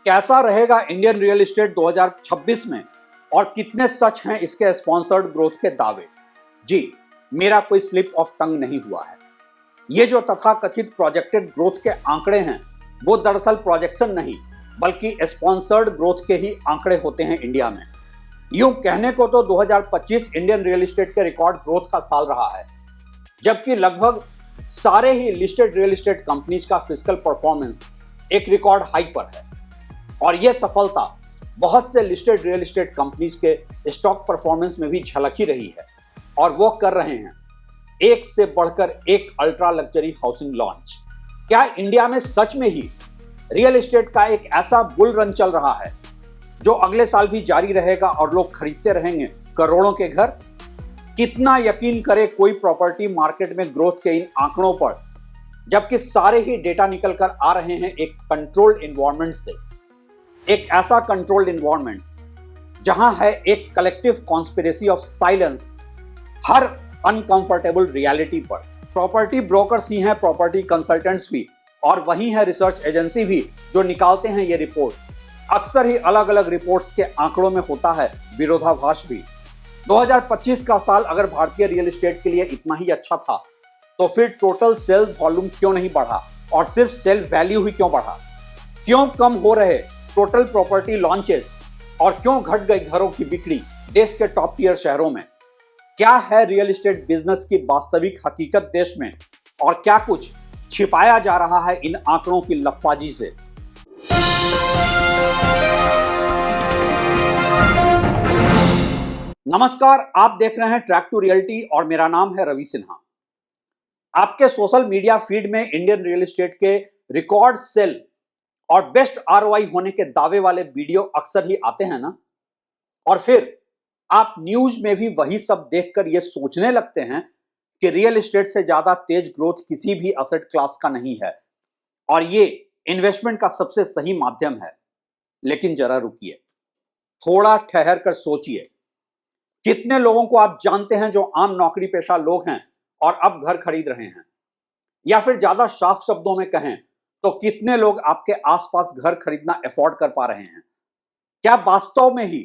कैसा रहेगा Indian real estate 2026 में और कितने सच हैं इसके स्पॉन्सर्ड ग्रोथ के दावे। जी, मेरा कोई स्लिप ऑफ टंग नहीं हुआ है। ये जो तथाकथित प्रोजेक्टेड ग्रोथ के आंकड़े हैं वो दरअसल प्रोजेक्शन नहीं बल्कि स्पॉन्सर्ड ग्रोथ के ही आंकड़े होते हैं इंडिया में। यूं कहने को तो 2025 इंडियन रियल एस्टेट के रिकॉर्ड ग्रोथ का साल रहा है, जबकि लगभग सारे ही लिस्टेड रियल एस्टेट कंपनीज का फिस्कल परफॉर्मेंस एक रिकॉर्ड हाई पर है। और यह सफलता बहुत से लिस्टेड रियल एस्टेट कंपनीज के स्टॉक परफॉर्मेंस में भी झलक ही रही है और वो कर रहे हैं एक से बढ़कर एक अल्ट्रा लग्जरी हाउसिंग लॉन्च। क्या इंडिया में सच में ही रियल एस्टेट का एक ऐसा बुल रन चल रहा है जो अगले साल भी जारी रहेगा और लोग खरीदते रहेंगे करोड़ों के घर? कितना यकीन करे कोई प्रॉपर्टी मार्केट में ग्रोथ के इन आंकड़ों पर, जबकि सारे ही डेटा निकल कर आ रहे हैं एक कंट्रोल्ड एनवायरनमेंट से। एक ऐसा कंट्रोल्ड एनवायरनमेंट जहां है एक collective conspiracy of silence her uncomfortable reality पर। प्रॉपर्टी ब्रोकर्स ही हैं, प्रॉपर्टी कंसल्टेंट्स भी, और वही है रिसर्च एजेंसी भी जो निकालते हैं ये रिपोर्ट। अक्सर ही अलग अलग रिपोर्ट्स के आंकड़ों में होता है विरोधाभास भी। 2025 का साल अगर भारतीय रियल एस्टेट के लिए इतना ही अच्छा था तो फिर टोटल सेल वॉल्यूम क्यों नहीं बढ़ा और सिर्फ सेल वैल्यू ही क्यों बढ़ा? क्यों कम हो रहे टोटल प्रॉपर्टी लॉन्चेस और क्यों घट गई घरों की बिक्री देश के टॉप टियर शहरों में? क्या है रियल एस्टेट बिजनेस की वास्तविक हकीकत देश में और क्या कुछ छिपाया जा रहा है इन आंकड़ों की लफाजी से? नमस्कार, आप देख रहे हैं ट्रैक टू रियलिटी और मेरा नाम है रवि सिन्हा। आपके सोशल मीडिया फीड में इंडियन रियल एस्टेट के रिकॉर्ड सेल और बेस्ट आरओआई होने के दावे वाले वीडियो अक्सर ही आते हैं ना, और फिर आप न्यूज में भी वही सब देखकर यह सोचने लगते हैं कि रियल एस्टेट से ज्यादा तेज ग्रोथ किसी भी असेट क्लास का नहीं है और ये इन्वेस्टमेंट का सबसे सही माध्यम है। लेकिन जरा रुकिए, थोड़ा ठहर कर सोचिए। कितने लोगों को आप जानते हैं जो आम नौकरी पेशा लोग हैं और अब घर खरीद रहे हैं? या फिर ज्यादा साफ शब्दों में कहें तो कितने लोग आपके आसपास घर खरीदना अफोर्ड कर पा रहे हैं? क्या वास्तव में ही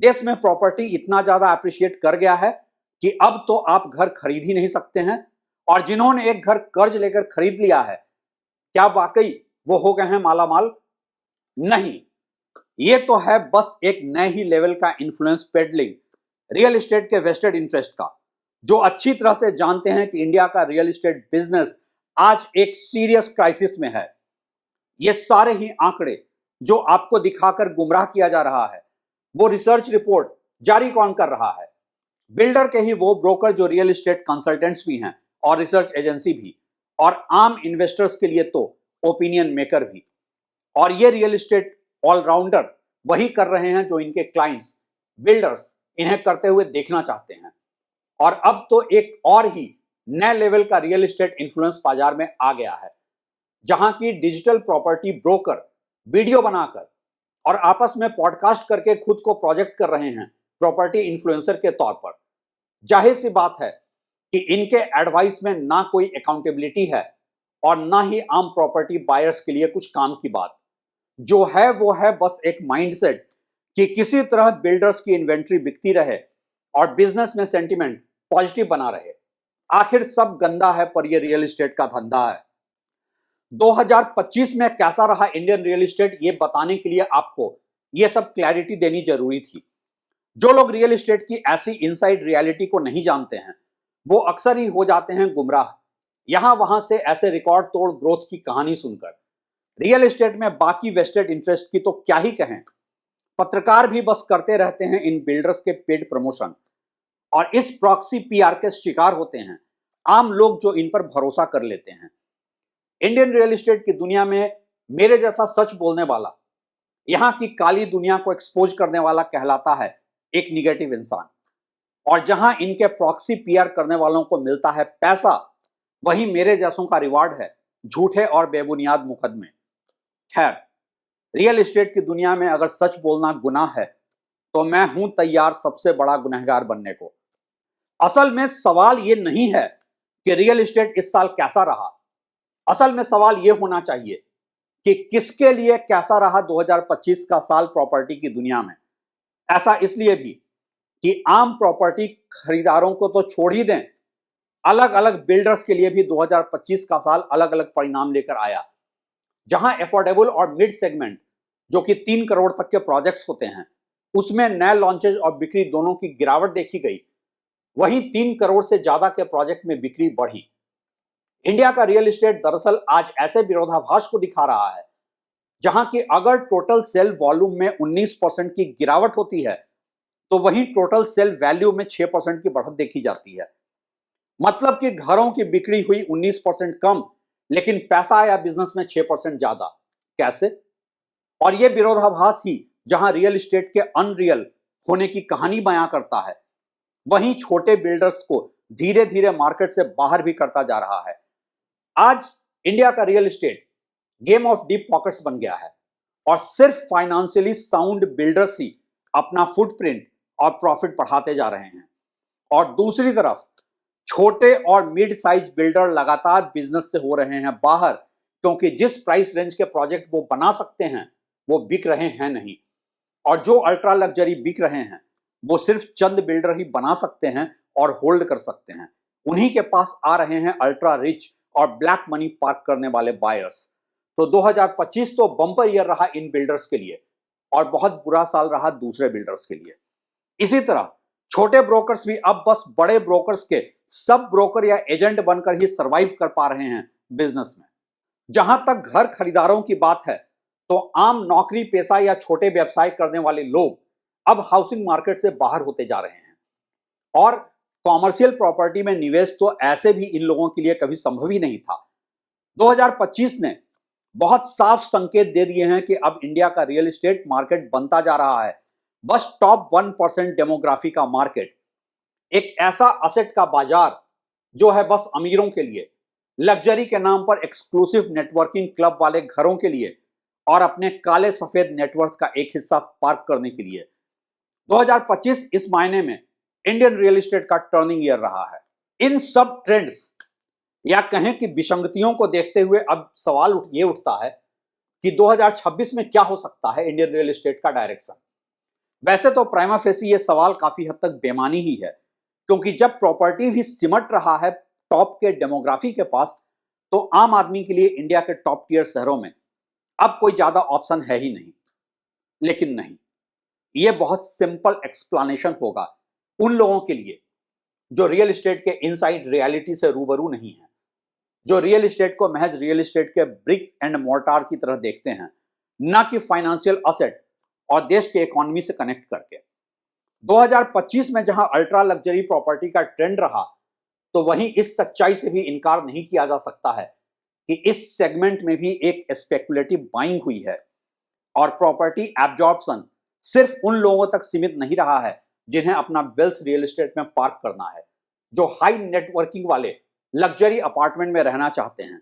देश में प्रॉपर्टी इतना ज्यादा अप्रिशिएट कर गया है कि अब तो आप घर खरीद ही नहीं सकते हैं? और जिन्होंने एक घर कर्ज लेकर खरीद लिया है, क्या वाकई वो हो गए हैं मालामाल? नहीं, ये तो है बस एक नए ही लेवल का इन्फ्लुएंस पेडलिंग रियल एस्टेट के वेस्टेड इंटरेस्ट का, जो अच्छी तरह से जानते हैं कि इंडिया का रियल एस्टेट बिजनेस आज एक सीरियस क्राइसिस में है। ये सारे ही आंकड़े जो आपको दिखाकर गुमराह किया जा रहा है, वो रिसर्च रिपोर्ट जारी कौन कर रहा है? बिल्डर के ही वो ब्रोकर जो रियल एस्टेट कंसल्टेंट्स भी हैं और रिसर्च एजेंसी भी, और आम इन्वेस्टर्स के लिए तो ओपिनियन मेकर भी। और ये रियल एस्टेट ऑलराउंडर वही कर रहे हैं जो इनके क्लाइंट्स बिल्डर्स इन्हें करते हुए देखना चाहते हैं। और अब तो एक और ही नए लेवल का रियल एस्टेट इन्फ्लुएंस बाजार में आ गया है, जहां की डिजिटल प्रॉपर्टी ब्रोकर वीडियो बनाकर और आपस में पॉडकास्ट करके खुद को प्रोजेक्ट कर रहे हैं प्रॉपर्टी इन्फ्लुएंसर के तौर पर। जाहिर सी बात है कि इनके एडवाइस में ना कोई अकाउंटेबिलिटी है और ना ही आम प्रॉपर्टी बायर्स के लिए कुछ काम की बात। जो है वो है बस एक माइंडसेट कि किसी तरह बिल्डर्स की इन्वेंट्री बिकती रहे और बिजनेस में सेंटिमेंट पॉजिटिव बना रहे। आखिर सब गंदा है पर यह रियल एस्टेट का धंधा है। 2025 में कैसा रहा इंडियन रियल एस्टेट, ये बताने के लिए आपको यह सब क्लैरिटी देनी जरूरी थी। जो लोग रियल एस्टेट की ऐसी इनसाइड रियलिटी को नहीं जानते हैं वो अक्सर ही हो जाते हैं गुमराह यहां वहां से ऐसे रिकॉर्ड तोड़ ग्रोथ की कहानी सुनकर। रियल एस्टेट में बाकी वेस्टेड इंटरेस्ट की तो क्या ही कहें, पत्रकार भी बस करते रहते हैं इन बिल्डर्स के पेड प्रमोशन, और इस प्रॉक्सी पीआर के शिकार होते हैं आम लोग जो इन पर भरोसा कर लेते हैं। इंडियन रियल एस्टेट की दुनिया में मेरे जैसा सच बोलने वाला, यहां की काली दुनिया को एक्सपोज करने वाला कहलाता है एक निगेटिव इंसान। और जहां इनके प्रॉक्सी पीआर करने वालों को मिलता है पैसा, वहीं मेरे जैसों का रिवार्ड है झूठे और बेबुनियाद मुकदमे। खैर, रियल एस्टेट की दुनिया में अगर सच बोलना गुनाह है तो मैं हूं तैयार सबसे बड़ा गुनहगार बनने को। असल में सवाल यह नहीं है कि रियल एस्टेट इस साल कैसा रहा। असल में सवाल यह होना चाहिए कि किसके लिए कैसा रहा 2025 का साल प्रॉपर्टी की दुनिया में। ऐसा इसलिए भी कि आम प्रॉपर्टी खरीदारों को तो छोड़ ही दें, अलग अलग बिल्डर्स के लिए भी 2025 का साल अलग अलग परिणाम लेकर आया। जहां एफोर्डेबल और मिड सेगमेंट, जो कि 3 करोड़ तक के प्रोजेक्ट्स होते हैं, उसमें नए लॉन्चेज और बिक्री दोनों की गिरावट देखी गई, वहीं 3 करोड़ से ज्यादा के प्रोजेक्ट में बिक्री बढ़ी। इंडिया का रियल एस्टेट दरअसल आज ऐसे विरोधाभास को दिखा रहा है जहां कि अगर टोटल सेल वॉल्यूम में 19% की गिरावट होती है तो वहीं टोटल सेल वैल्यू में 6% की बढ़त देखी जाती है। मतलब कि घरों की बिक्री हुई 19% कम, लेकिन पैसा आया बिजनेस में 6% ज्यादा। कैसे? और यह विरोधाभास ही जहां रियल एस्टेट के अनरियल होने की कहानी बयां करता है, वहीं छोटे बिल्डर्स को धीरे धीरे मार्केट से बाहर भी करता जा रहा है। आज इंडिया का real estate game of deep pockets बन गया है और सिर्फ फाइनेंशियली साउंड बिल्डर्स ही अपना फुटप्रिंट और प्रॉफिट बढ़ाते जा रहे हैं, और दूसरी तरफ छोटे और मिड साइज बिल्डर लगातार बिजनेस से हो रहे हैं बाहर, क्योंकि जिस प्राइस रेंज के प्रोजेक्ट वो बना सकते हैं वो बिक रहे हैं नहीं, और जो अल्ट्रा लग्जरी बिक रहे हैं वो सिर्फ चंद बिल्डर ही बना सकते हैं और होल्ड कर सकते हैं। उन्हीं के पास आ रहे हैं अल्ट्रा रिच और ब्लैक मनी पार्क करने वाले बायर्स। तो 2025 तो बम्पर ईयर रहा इन बिल्डर्स के लिए और बहुत बुरा साल रहा दूसरे बिल्डर्स के लिए। इसी तरह छोटे ब्रोकर्स भी अब बस बड़े ब्रोकर्स के सब ब्रोकर या एजेंट बनकर ही सरवाइव कर पा रहे हैं बिजनेस में। जहां तक घर खरीदारों की बात है तो आम नौकरी पेशा या छोटे व्यवसाय करने वाले लोग अब हाउसिंग मार्केट से बाहर होते जा रहे हैं, और कॉमर्शियल प्रॉपर्टी में निवेश तो ऐसे भी इन लोगों के लिए कभी संभव ही नहीं था। 2025 ने बहुत साफ संकेत दे दिए हैं कि अब इंडिया का रियल एस्टेट मार्केट बनता जा रहा है बस टॉप 1% डेमोग्राफी का मार्केट, एक ऐसा असेट का बाजार जो है बस अमीरों के लिए, लग्जरी के नाम पर एक्सक्लूसिव नेटवर्किंग क्लब वाले घरों के लिए और अपने काले सफेद नेटवर्क का एक हिस्सा पार्क करने के लिए। 2025 इस मायने में इंडियन रियल एस्टेट का टर्निंग ईयर रहा है। इन सब ट्रेंड्स या कहें कि विसंगतियों को देखते हुए अब सवाल ये उठता है कि 2026 में क्या हो सकता है इंडियन रियल एस्टेट का डायरेक्शन। वैसे तो प्राइमा फेसी ये सवाल काफी हद तक बेमानी ही है, क्योंकि जब प्रॉपर्टी भी सिमट रहा है टॉप के डेमोग्राफी के पास, तो आम आदमी के लिए इंडिया के टॉप टियर शहरों में अब कोई ज्यादा ऑप्शन है ही नहीं। लेकिन नहीं, यह बहुत सिंपल एक्सप्लेनेशन होगा उन लोगों के लिए जो रियल एस्टेट के इनसाइड रियलिटी से रूबरू नहीं है, जो रियल एस्टेट को महज रियल एस्टेट के ब्रिक एंड मोर्टार की तरह देखते हैं, ना कि फाइनेंशियल असेट और देश के इकोनॉमी से कनेक्ट करके। 2025 में जहां अल्ट्रा लग्जरी प्रॉपर्टी का ट्रेंड रहा, तो वहीं इस सच्चाई से भी इनकार नहीं किया जा सकता है कि इस सेगमेंट में भी एक स्पेकुलेटिव बाइंग हुई है, और प्रॉपर्टी एब्जॉर्प्शन सिर्फ उन लोगों तक सीमित नहीं रहा है जिन्हें अपना वेल्थ रियल एस्टेट में पार्क करना है, जो हाई नेटवर्किंग वाले लग्जरी अपार्टमेंट में रहना चाहते हैं।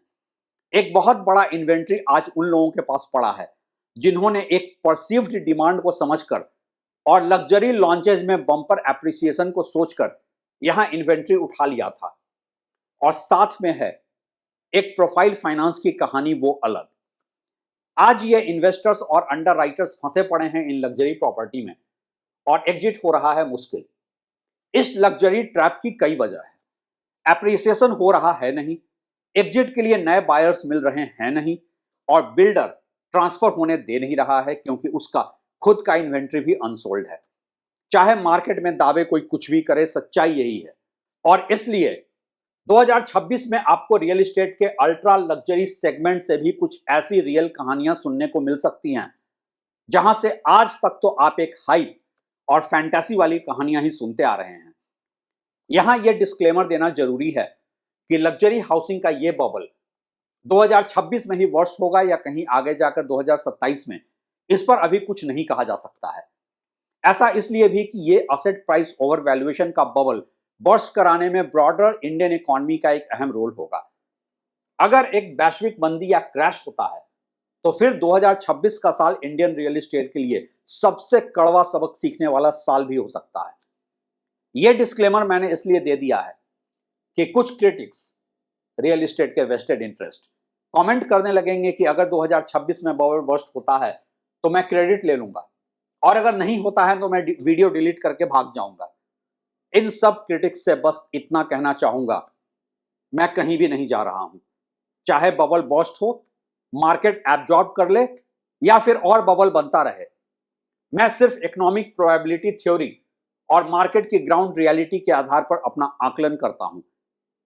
एक बहुत बड़ा इन्वेंट्री आज उन लोगों के पास पड़ा है जिन्होंने एक परसीव्ड डिमांड को समझकर और लग्जरी लॉन्चेज में बम्पर एप्रिसिएशन को सोचकर यहां इन्वेंट्री उठा लिया था। और साथ में है एक प्रोफाइल फाइनेंस की कहानी वो अलग। आज ये इन्वेस्टर्स और अंडरराइटर्स फंसे पड़े हैं इन लग्जरी प्रॉपर्टी में और एग्जिट हो रहा है मुश्किल। इस लग्जरी ट्रैप की कई वजह है। एप्रिसिएशन हो रहा है नहीं, एग्जिट के लिए नए बायर्स मिल रहे हैं नहीं, और बिल्डर ट्रांसफर होने दे नहीं रहा है क्योंकि उसका खुद का इन्वेंट्री भी अनसोल्ड है। चाहे मार्केट में दावे कोई कुछ भी करे, सच्चाई यही है। और इसलिए 2026 में आपको रियल एस्टेट के अल्ट्रा लग्जरी सेगमेंट से भी कुछ ऐसी रियल कहानियां सुनने को मिल सकती हैं जहां से आज तक तो आप एक हाइप और फैंटेसी वाली कहानियां ही सुनते आ रहे हैं। यहां यह डिस्क्लेमर देना जरूरी है कि लग्जरी हाउसिंग का यह बबल 2026 में ही वर्ष होगा या कहीं आगे जाकर 2027 में, इस पर अभी कुछ नहीं कहा जा सकता है। ऐसा इसलिए भी कि यह असेट प्राइस ओवर वैल्यूएशन का बबल बर्स्ट कराने में ब्रॉडर इंडियन इकोनॉमी का एक अहम रोल होगा। अगर एक वैश्विक मंदी या क्रैश होता है तो फिर 2026 का साल इंडियन रियल एस्टेट के लिए सबसे कड़वा सबक सीखने वाला साल भी हो सकता है। यह डिस्क्लेमर मैंने इसलिए दे दिया है कि कुछ क्रिटिक्स, रियल एस्टेट के वेस्टेड इंटरेस्ट, कमेंट करने लगेंगे कि अगर 2026 में बबल बर्स्ट होता है तो मैं क्रेडिट ले लूंगा, और अगर नहीं होता है तो मैं वीडियो डिलीट करके भाग जाऊंगा। इन सब क्रिटिक्स से बस इतना कहना चाहूंगा, मैं कहीं भी नहीं जा रहा हूं। चाहे बबल बर्स्ट हो, मार्केट एब्जॉर्ब कर ले या फिर और बबल बनता रहे, मैं सिर्फ इकोनॉमिक प्रोबेबिलिटी थ्योरी और मार्केट की ग्राउंड रियलिटी के आधार पर अपना आकलन करता हूं,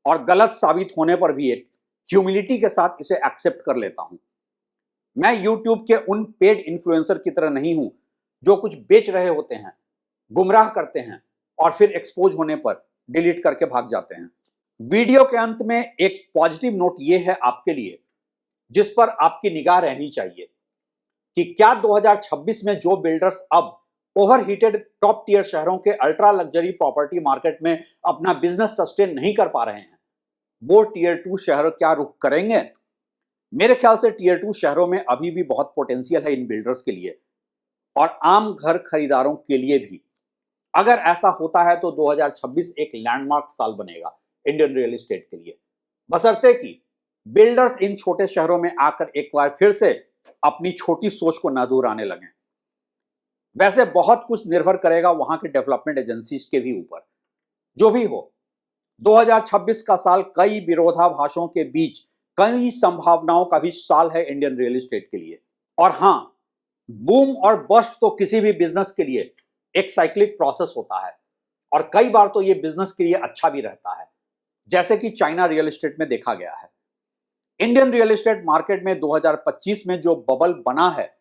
और गलत साबित होने पर भी एक ह्यूमिलिटी के साथ इसे एक्सेप्ट कर लेता हूं। मैं यूट्यूब के उन पेड इन्फ्लुएंसर की तरह नहीं हूं जो कुछ बेच रहे होते हैं, गुमराह करते हैं और फिर एक्सपोज होने पर डिलीट करके भाग जाते हैं। वीडियो के अंत में एक पॉजिटिव नोट यह है आपके लिए, जिस पर आपकी निगाह रहनी चाहिए, कि क्या 2026 में जो बिल्डर्स अब ओवरहीटेड टॉप टियर शहरों के अल्ट्रा लग्जरी प्रॉपर्टी मार्केट में अपना बिजनेस सस्टेन नहीं कर पा रहे हैं, वो टियर 2 शहर क्या रुख करेंगे? मेरे ख्याल से टियर 2 शहरों में अभी भी बहुत पोटेंशियल है इन बिल्डर्स के लिए और आम घर खरीदारों के लिए भी। अगर ऐसा होता है तो 2026 एक लैंडमार्क साल बनेगा इंडियन रियल एस्टेट के लिए, बशर्ते कि बिल्डर्स इन छोटे शहरों में आकर एक बार फिर से अपनी छोटी सोच को न दोहराने लगें। वैसे बहुत कुछ निर्भर करेगा वहां के डेवलपमेंट एजेंसीज के भी ऊपर। जो भी हो, 2026 का साल कई विरोधाभासों के बीच कई संभावनाओं का भी साल है इंडियन रियल एस्टेट के लिए। और हां, बूम और बस्ट तो किसी भी बिजनेस के लिए एक साइक्लिक प्रोसेस होता है, और कई बार तो ये बिजनेस के लिए अच्छा भी रहता है, जैसे कि चाइना रियल एस्टेट में देखा गया है। इंडियन रियल एस्टेट मार्केट में 2025 में जो बबल बना है,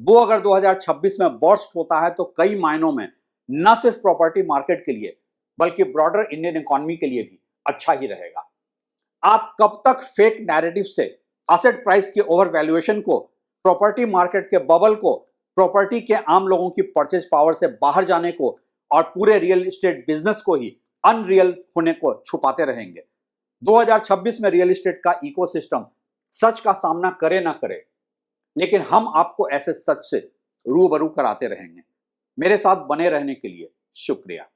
वो अगर 2026 में बर्स्ट होता है तो कई मायनों में न सिर्फ प्रॉपर्टी मार्केट के लिए बल्कि ब्रॉडर इंडियन इकोनॉमी के लिए भी अच्छा ही रहेगा। आप कब तक फेक नैरेटिव से एसेट प्राइस की ओवर वैल्यूएशन को, प्रॉपर्टी मार्केट के बबल को, प्रॉपर्टी के आम लोगों की परचेज पावर से बाहर जाने को और पूरे रियल एस्टेट बिजनेस को ही अनरियल होने को छुपाते रहेंगे? 2026 में रियल एस्टेट का इकोसिस्टम सच का सामना करे ना करे, लेकिन हम आपको ऐसे सच से रूबरू कराते रहेंगे। मेरे साथ बने रहने के लिए शुक्रिया।